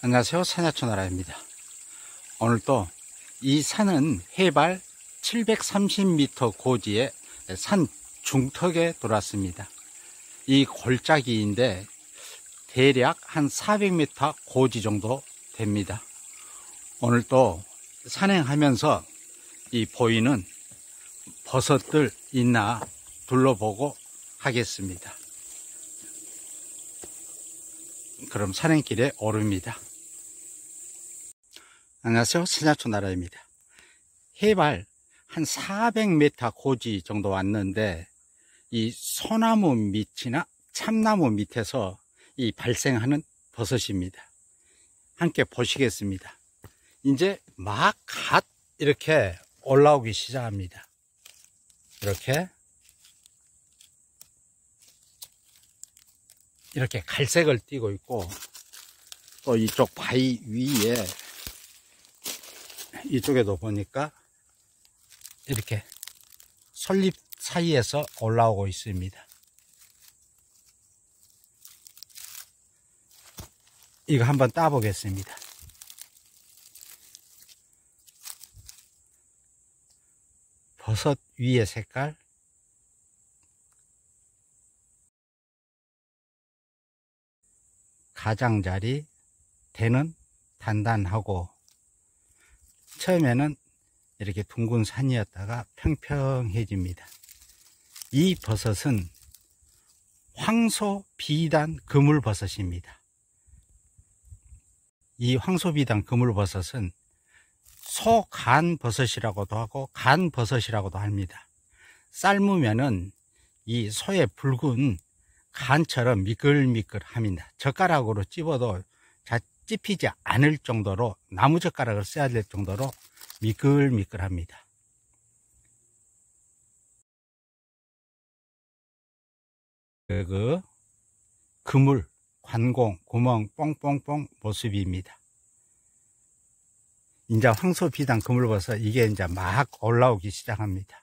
안녕하세요. 산야초나라입니다. 오늘도 이 산은 해발 730m 고지의 산 중턱에 돌았습니다. 이 골짜기인데 대략 한 400m 고지 정도 됩니다. 오늘도 산행하면서 이 보이는 버섯들 있나 둘러보고 하겠습니다. 그럼 산행길에 오릅니다. 안녕하세요. 산야초나라입니다. 해발 한 400m 고지 정도 왔는데 이 소나무 밑이나 참나무 밑에서 이 발생하는 버섯입니다. 함께 보시겠습니다. 이제 막 갓 이렇게 올라오기 시작합니다. 이렇게 갈색을 띠고 있고, 또 이쪽 바위 위에 이쪽에도 보니까 이렇게 솔잎 사이에서 올라오고 있습니다. 이거 한번 따보겠습니다. 버섯 위의 색깔, 가장자리, 대는 단단하고, 처음에는 이렇게 둥근 산이었다가 평평해집니다. 이 버섯은 황소비단 그물버섯입니다. 이 황소비단 그물버섯은 소간버섯이라고도 하고 간버섯이라고도 합니다. 삶으면은 이 소의 붉은 간처럼 미끌미끌합니다. 젓가락으로 찝어도 잘 찝히지 않을 정도로, 나무젓가락을 써야 될 정도로 미끌미끌합니다. 그물, 관공, 구멍 뽕뽕뽕 모습입니다. 이제 황소비단 그물버섯, 이게 이제 막 올라오기 시작합니다.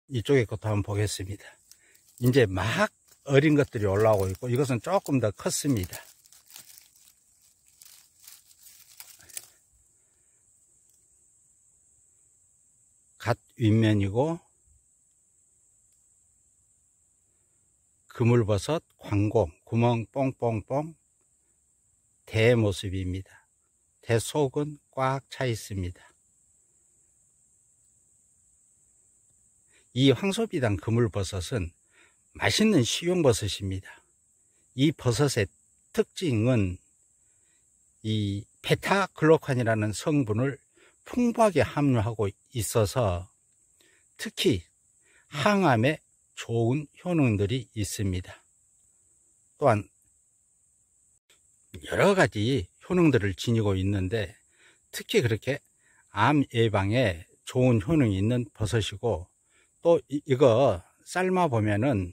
이쪽에 것도 한번 보겠습니다. 이제 막 어린 것들이 올라오고 있고, 이것은 조금 더 컸습니다. 갓 윗면이고, 그물버섯, 관공, 구멍 뽕뽕뽕 대 모습입니다. 대 속은 꽉 차 있습니다. 이 황소비단 그물버섯은 맛있는 식용버섯입니다. 이 버섯의 특징은 이 베타글루칸이라는 성분을 풍부하게 함유하고 있어서 특히 항암에 좋은 효능들이 있습니다. 또한 여러 가지 효능들을 지니고 있는데, 특히 그렇게 암 예방에 좋은 효능이 있는 버섯이고, 또 이거 삶아 보면은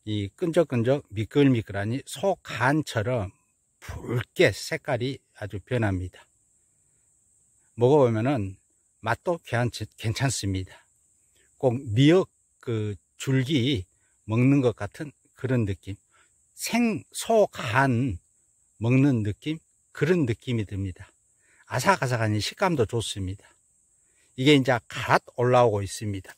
이 끈적끈적 미끌미끌하니 소간처럼 붉게 색깔이 아주 변합니다. 먹어보면은 맛도 괜찮습니다. 꼭 미역 줄기 먹는 것 같은 그런 느낌, 생소간 먹는 느낌, 그런 느낌이 듭니다. 아삭아삭하니 식감도 좋습니다. 이게 이제 갓 올라오고 있습니다.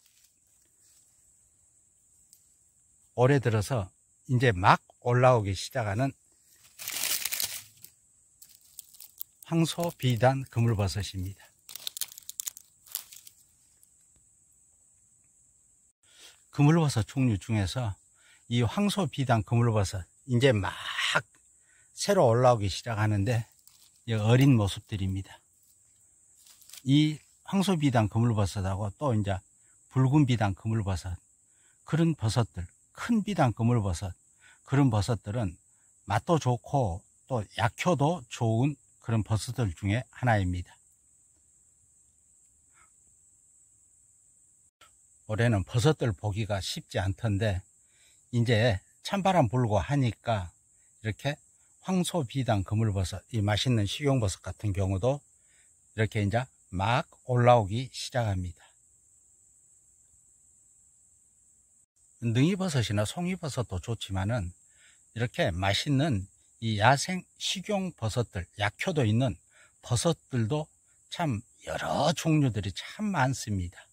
올해 들어서 이제 막 올라오기 시작하는 황소비단 그물버섯입니다. 그물버섯 종류 중에서 이 황소비단 그물버섯, 이제 막 새로 올라오기 시작하는데, 이 어린 모습들입니다. 이 황소비단 그물버섯하고 또 이제 붉은 비단 그물버섯, 그런 버섯들, 큰 비단 그물버섯, 그런 버섯들은 맛도 좋고 또 약효도 좋은 그런 버섯들 중에 하나입니다. 올해는 버섯들 보기가 쉽지 않던데, 이제 찬바람 불고 하니까 이렇게 황소비단 그물버섯, 이 맛있는 식용버섯 같은 경우도 이렇게 이제 막 올라오기 시작합니다. 능이버섯이나 송이버섯도 좋지만은 이렇게 맛있는 이 야생 식용 버섯들, 약효도 있는 버섯들도 참 여러 종류들이 참 많습니다.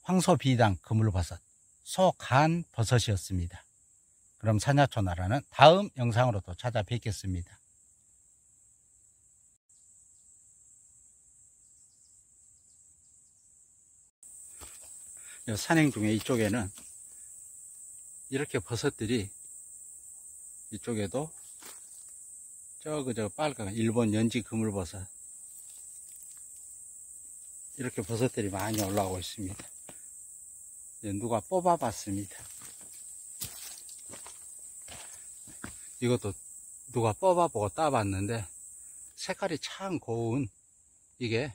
황소비단 그물버섯, 소간버섯이었습니다. 그럼 산야초나라는 다음 영상으로 또 찾아뵙겠습니다. 산행 중에 이쪽에는 이렇게 버섯들이, 이쪽에도 저 빨간 일본 연지 그물버섯, 이렇게 버섯들이 많이 올라오고 있습니다. 누가 뽑아봤습니다. 이것도 누가 뽑아보고 따봤는데 색깔이 참 고운, 이게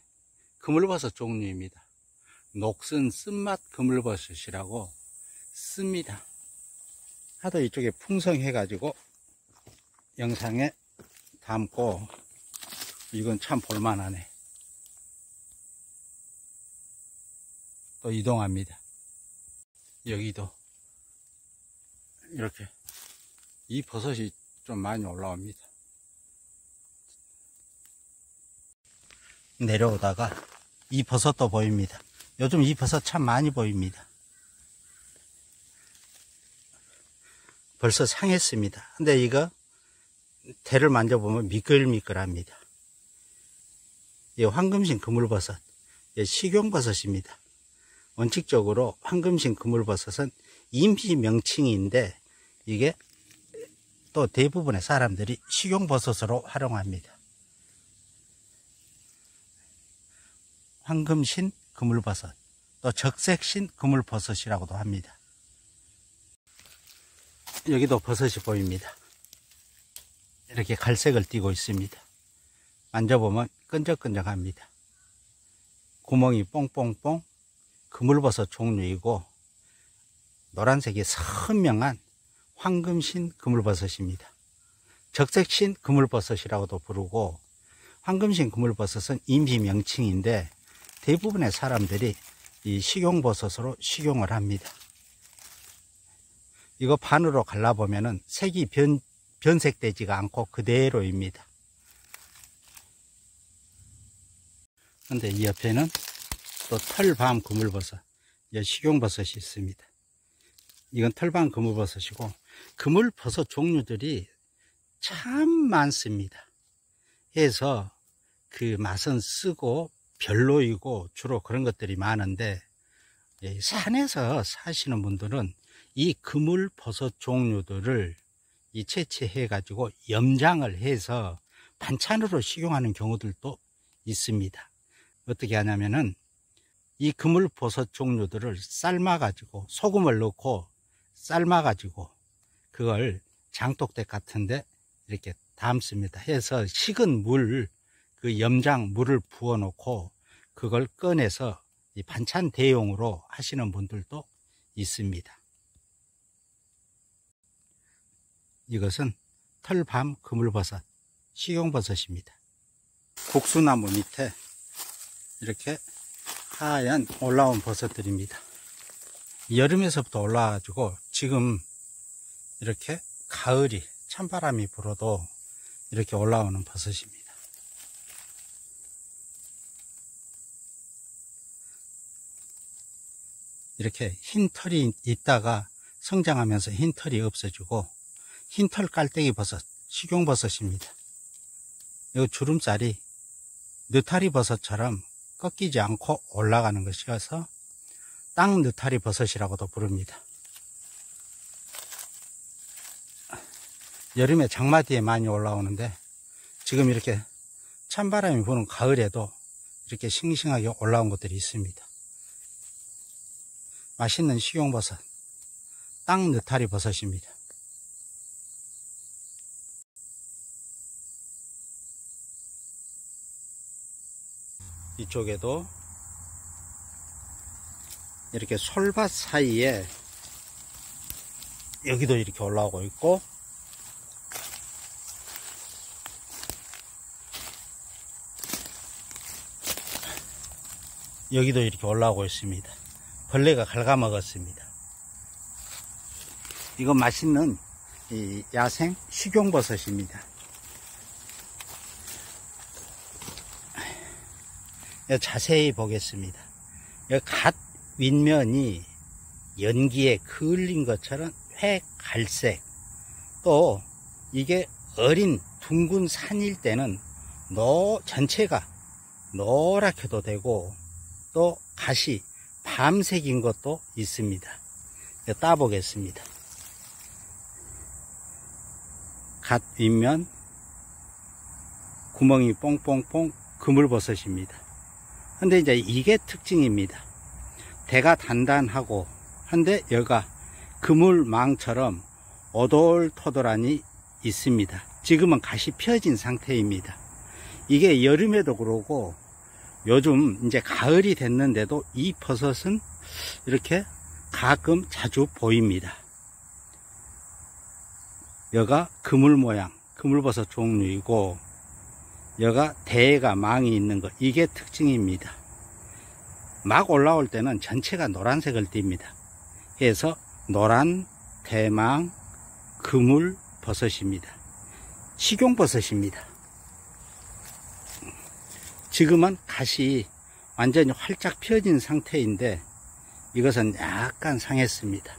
그물버섯 종류입니다. 녹슨 쓴맛 그물버섯이라고 씁니다. 하도 이쪽에 풍성해 가지고 영상에 담고, 이건 참 볼만하네. 또 이동합니다. 여기도 이렇게 이 버섯이 좀 많이 올라옵니다. 내려오다가 이 버섯도 보입니다. 요즘 이 버섯 참 많이 보입니다. 벌써 상했습니다. 근데 이거 대를 만져보면 미끌미끌합니다. 이 황금신 그물버섯, 식용버섯입니다. 원칙적으로 황금신 그물버섯은 임시 명칭인데 이게 또 대부분의 사람들이 식용버섯으로 활용합니다. 황금신 그물버섯, 또 적색신 그물버섯이라고도 합니다. 여기도 버섯이 보입니다. 이렇게 갈색을 띠고 있습니다. 만져보면 끈적끈적합니다. 구멍이 뽕뽕뽕, 그물버섯 종류이고 노란색이 선명한 황금신 그물버섯입니다. 적색신 그물버섯이라고도 부르고, 황금신 그물버섯은 임시 명칭인데 대부분의 사람들이 이 식용버섯으로 식용을 합니다. 이거 반으로 갈라보면은 색이 변색되지가 않고 그대로입니다. 근데 이 옆에는 또 털밤 그물버섯, 식용버섯이 있습니다. 이건 털밤 그물버섯이고, 그물버섯 종류들이 참 많습니다. 해서 그 맛은 쓰고 별로이고 주로 그런 것들이 많은데, 산에서 사시는 분들은 이 그물버섯 종류들을 채취해 가지고 염장을 해서 반찬으로 식용하는 경우들도 있습니다. 어떻게 하냐면은 이 그물버섯 종류들을 삶아 가지고 소금을 넣고 삶아 가지고 그걸 장독대 같은데 이렇게 담습니다. 해서 식은 물, 그 염장 물을 부어 놓고 그걸 꺼내서 이 반찬 대용으로 하시는 분들도 있습니다. 이것은 털밤 그물버섯, 식용버섯입니다. 국수나무 밑에 이렇게 하얀 올라온 버섯들입니다. 여름에서부터 올라와가지고 지금 이렇게 가을이 찬바람이 불어도 이렇게 올라오는 버섯입니다. 이렇게 흰 털이 있다가 성장하면서 흰 털이 없어지고, 흰털 깔때기 버섯, 식용버섯입니다. 이 주름살이 느타리 버섯처럼 꺾이지 않고 올라가는 것이어서 땅 느타리 버섯이라고도 부릅니다. 여름에 장마디에 많이 올라오는데 지금 이렇게 찬바람이 부는 가을에도 이렇게 싱싱하게 올라온 것들이 있습니다. 맛있는 식용버섯, 땅 느타리 버섯입니다. 이쪽에도 이렇게 솔밭 사이에 여기도 이렇게 올라오고 있고, 여기도 이렇게 올라오고 있습니다. 벌레가 갉아먹었습니다. 이건 맛있는 이 야생 식용버섯입니다. 자세히 보겠습니다. 갓 윗면이 연기에 그을린 것처럼 회갈색, 또 이게 어린 둥근 산일 때는 전체가 노랗게도 되고 또 갓이 밤색인 것도 있습니다. 따보겠습니다. 갓 윗면 구멍이 뽕뽕뽕 그물버섯입니다. 근데 이제 이게 특징입니다. 대가 단단하고 한데 여가 그물망처럼 오돌토돌하니 있습니다. 지금은 갓이 펴진 상태입니다. 이게 여름에도 그러고 요즘 이제 가을이 됐는데도 이 버섯은 이렇게 가끔 자주 보입니다. 여가 그물 모양, 그물버섯 종류이고 여가 대가 망이 있는 것, 이게 특징입니다. 막 올라올 때는 전체가 노란색을 띱니다. 그래서 노란 대망 그물버섯입니다. 식용버섯입니다. 지금은 갓이 완전히 활짝 펴진 상태인데 이것은 약간 상했습니다.